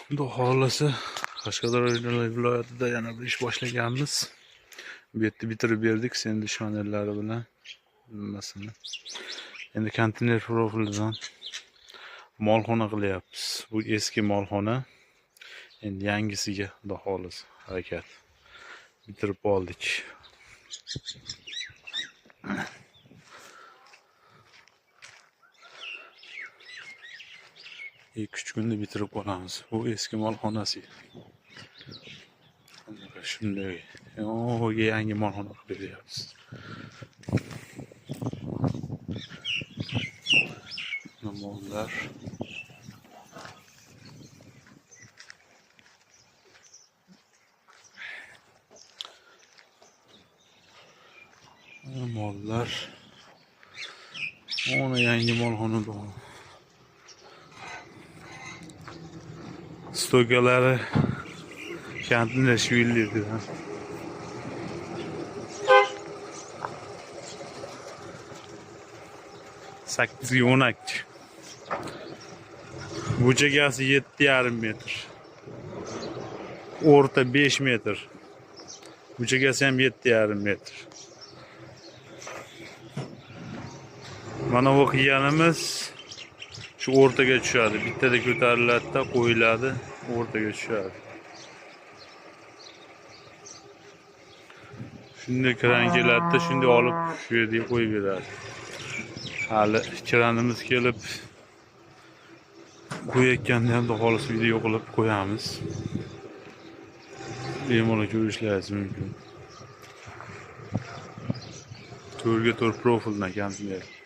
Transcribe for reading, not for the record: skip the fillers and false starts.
Xudo xohlasa Qashqadaryo viloyatida yana bir ish boshlaganmiz. Bu yerda bitirib berdik sen dushmanlari bilan nimmasini. Endi konteyner profilidan molxona qilyapmiz. Bu eski molxona. Endi yangisiga xudo xohlasa harakat bitirib oldik. 2-3 kunda bitirib olamiz. Bu eski molxonasi. Shunday. Yangi molxona qilib beryapmiz. Mollar. Mollar. Ona yangi molxona bor. Stokalari kantini shvillaydi. Sakkiz 12. Bu chegasi 7,5 metr. O'rta 5 metr. Bu chegasi ham 7,5 metr. Mana bu qilganimiz shu o'rtaga tushadi. Bittada ko'tariladi, qo'yiladi, o'rtaga tushadi. Shunday kran keladi, shunday olib shu yerga qo'yib beradi. Hali kranimiz kelib qo'yayotganda ham xolos video qilib qo'yamiz. Bemalol ko'rishlaringiz mumkin. 4x4 profildan konteyner.